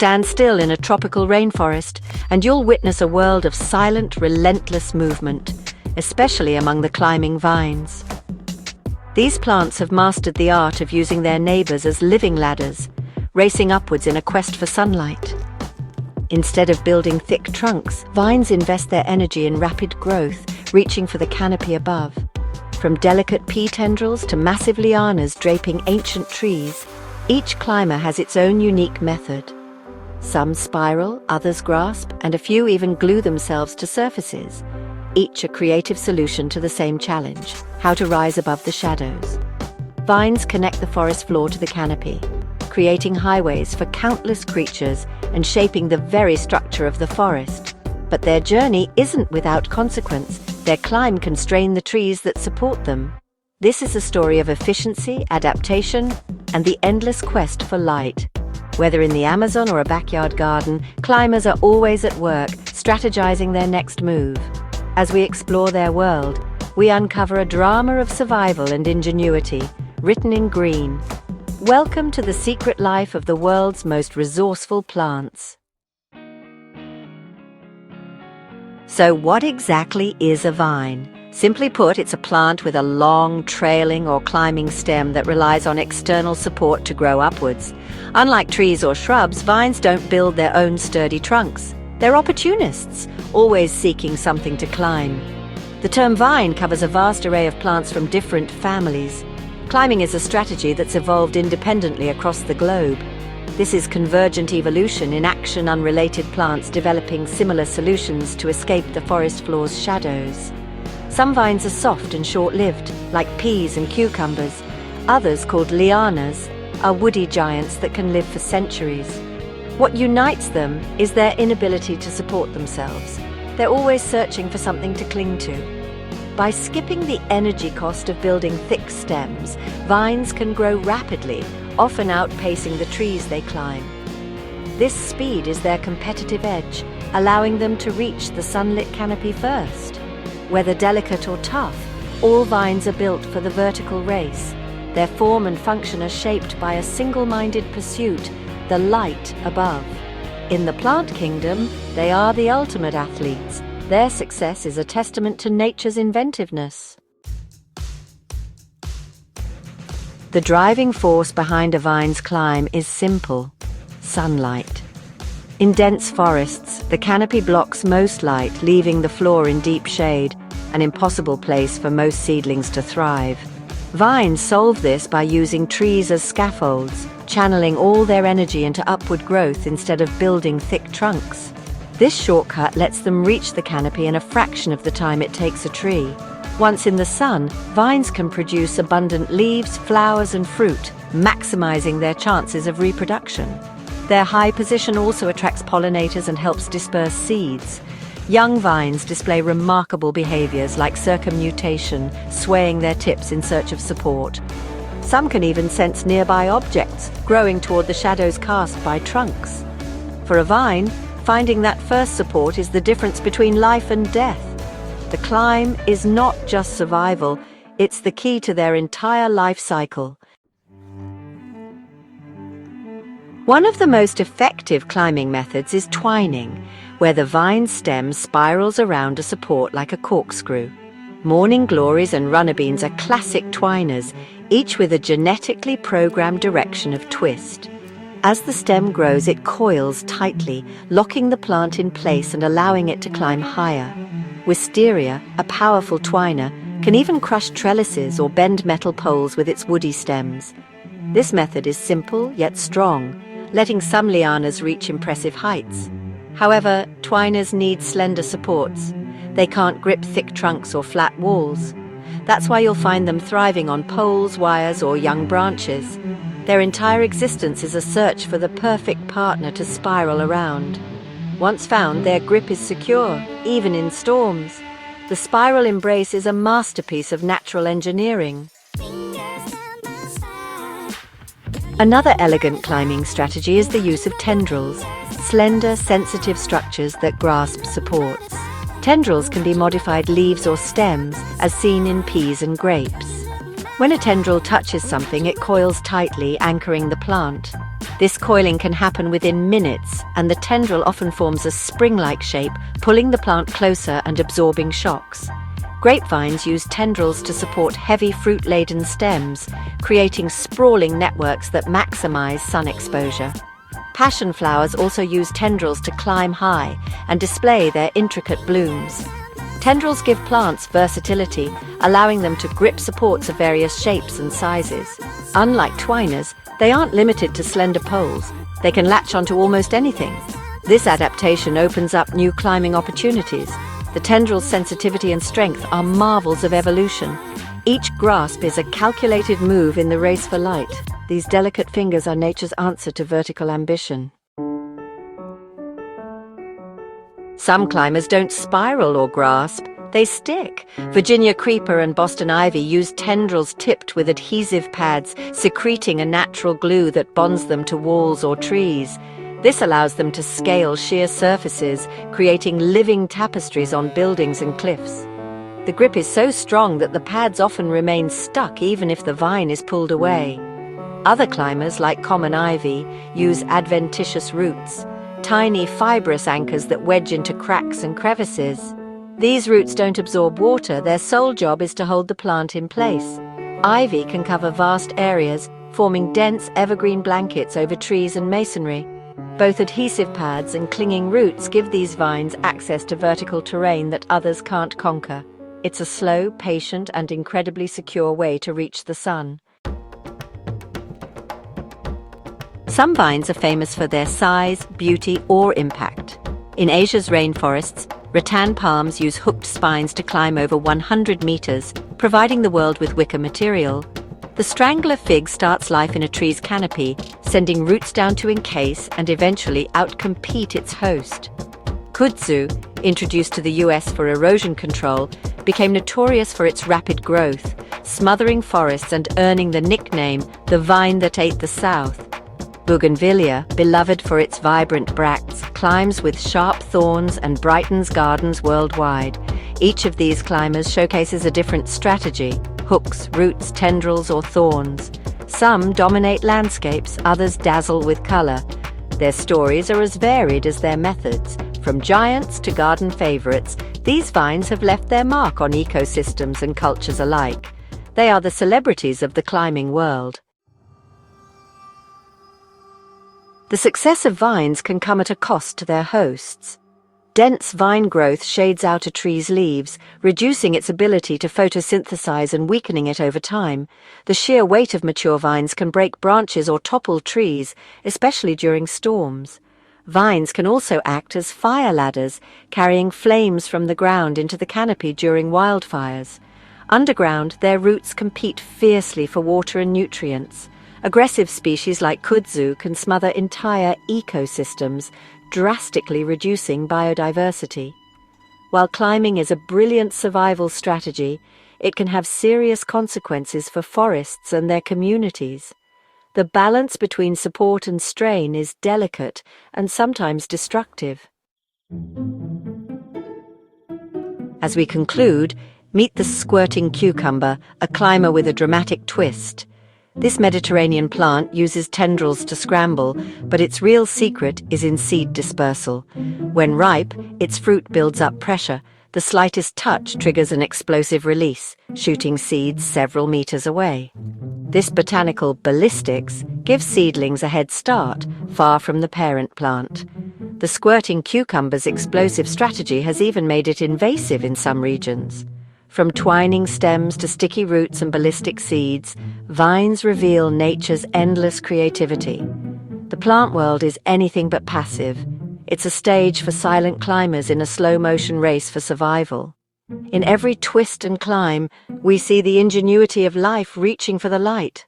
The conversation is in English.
Stand still in a tropical rainforest, and you'll witness a world of silent, relentless movement, especially among the climbing vines. These plants have mastered the art of using their neighbors as living ladders, racing upwards in a quest for sunlight. Instead of building thick trunks, vines invest their energy in rapid growth, reaching for the canopy above. From delicate pea tendrils to massive lianas draping ancient trees, each climber has its own unique method. Some spiral, others grasp, and a few even glue themselves to surfaces, each a creative solution to the same challenge: how to rise above the shadows. Vines connect the forest floor to the canopy, creating highways for countless creatures and shaping the very structure of the forest. But their journey isn't without consequence. Their climb can strain the trees that support them. This is a story of efficiency, adaptation, and the endless quest for light. Whether in the Amazon or a backyard garden, climbers are always at work, strategizing their next move. As we explore their world, we uncover a drama of survival and ingenuity, written in green. Welcome to the secret life of the world's most resourceful plants. So what exactly is a vine? Simply put, it's a plant with a long, trailing or climbing stem that relies on external support to grow upwards. Unlike trees or shrubs, vines don't build their own sturdy trunks. They're opportunists, always seeking something to climb. The term vine covers a vast array of plants from different families. Climbing is a strategy that's evolved independently across the globe. This is convergent evolution in action, unrelated plants developing similar solutions to escape the forest floor's shadows. Some vines are soft and short-lived, like peas and cucumbers. Others, called lianas, are woody giants that can live for centuries. What unites them is their inability to support themselves. They're always searching for something to cling to. By skipping the energy cost of building thick stems, vines can grow rapidly, often outpacing the trees they climb. This speed is their competitive edge, allowing them to reach the sunlit canopy first. Whether delicate or tough, all vines are built for the vertical race. Their form and function are shaped by a single-minded pursuit, the light above. In the plant kingdom, they are the ultimate athletes. Their success is a testament to nature's inventiveness. The driving force behind a vine's climb is simple: sunlight. In dense forests, the canopy blocks most light, leaving the floor in deep shade, an impossible place for most seedlings to thrive. Vines solve this by using trees as scaffolds, channeling all their energy into upward growth instead of building thick trunks. This shortcut lets them reach the canopy in a fraction of the time it takes a tree. Once in the sun, vines can produce abundant leaves, flowers, and fruit, maximizing their chances of reproduction. Their high position also attracts pollinators and helps disperse seeds. Young vines display remarkable behaviors like circumnutation, swaying their tips in search of support. Some can even sense nearby objects, growing toward the shadows cast by trunks. For a vine, finding that first support is the difference between life and death. The climb is not just survival, it's the key to their entire life cycle. One of the most effective climbing methods is twining, where the vine stem spirals around a support like a corkscrew. Morning glories and runnerbeans are classic twiners, each with a genetically programmed direction of twist. As the stem grows, it coils tightly, locking the plant in place and allowing it to climb higher. Wisteria, a powerful twiner, can even crush trellises or bend metal poles with its woody stems. This method is simple yet strong, letting some lianas reach impressive heights. However, twiners need slender supports. They can't grip thick trunks or flat walls. That's why you'll find them thriving on poles, wires, or young branches. Their entire existence is a search for the perfect partner to spiral around. Once found, their grip is secure, even in storms. The spiral embrace is a masterpiece of natural engineering. Another elegant climbing strategy is the use of tendrils, slender, sensitive structures that grasp supports. Tendrils can be modified leaves or stems, as seen in peas and grapes. When a tendril touches something, it coils tightly, anchoring the plant. This coiling can happen within minutes, and the tendril often forms a spring-like shape, pulling the plant closer and absorbing shocks. Grapevines use tendrils to support heavy fruit-laden stems, creating sprawling networks that maximize sun exposure. Passion flowers also use tendrils to climb high and display their intricate blooms. Tendrils give plants versatility, allowing them to grip supports of various shapes and sizes. Unlike twiners, they aren't limited to slender poles. They can latch onto almost anything. This adaptation opens up new climbing opportunities. The tendrils' sensitivity and strength are marvels of evolution. Each grasp is a calculated move in the race for light. These delicate fingers are nature's answer to vertical ambition. Some climbers don't spiral or grasp, they stick. Virginia creeper and Boston ivy use tendrils tipped with adhesive pads, secreting a natural glue that bonds them to walls or trees. This allows them to scale sheer surfaces, creating living tapestries on buildings and cliffs. The grip is so strong that the pads often remain stuck even if the vine is pulled away. Other climbers, like common ivy, use adventitious roots, tiny fibrous anchors that wedge into cracks and crevices. These roots don't absorb water, their sole job is to hold the plant in place. Ivy can cover vast areas, forming dense evergreen blankets over trees and masonry. Both adhesive pads and clinging roots give these vines access to vertical terrain that others can't conquer. It's a slow, patient, and incredibly secure way to reach the sun. Some vines are famous for their size, beauty, or impact. In Asia's rainforests, rattan palms use hooked spines to climb over 100 meters, providing the world with wicker material. The strangler fig starts life in a tree's canopy, sending roots down to encase and eventually outcompete its host. Kudzu, introduced to the US for erosion control, became notorious for its rapid growth, smothering forests and earning the nickname, the vine that ate the South. Bougainvillea, beloved for its vibrant bracts, climbs with sharp thorns and brightens gardens worldwide. Each of these climbers showcases a different strategy: hooks, roots, tendrils, or thorns. Some dominate landscapes, others dazzle with color. Their stories are as varied as their methods. From giants to garden favorites, these vines have left their mark on ecosystems and cultures alike. They are the celebrities of the climbing world. The success of vines can come at a cost to their hosts. Dense vine growth shades out a tree's leaves, reducing its ability to photosynthesize and weakening it over time. The sheer weight of mature vines can break branches or topple trees, especially during storms. Vines can also act as fire ladders, carrying flames from the ground into the canopy during wildfires. Underground, their roots compete fiercely for water and nutrients. Aggressive species like kudzu can smother entire ecosystems, drastically reducing biodiversity. While climbing is a brilliant survival strategy, it can have serious consequences for forests and their communities. The balance between support and strain is delicate and sometimes destructive. As we conclude, meet the squirting cucumber, a climber with a dramatic twist. This Mediterranean plant uses tendrils to scramble, but its real secret is in seed dispersal. When ripe, its fruit builds up pressure. The slightest touch triggers an explosive release, shooting seeds several meters away. This botanical ballistics gives seedlings a head start, far from the parent plant. The squirting cucumber's explosive strategy has even made it invasive in some regions. From twining stems to sticky roots and ballistic seeds, vines reveal nature's endless creativity. The plant world is anything but passive. It's a stage for silent climbers in a slow-motion race for survival. In every twist and climb, we see the ingenuity of life reaching for the light.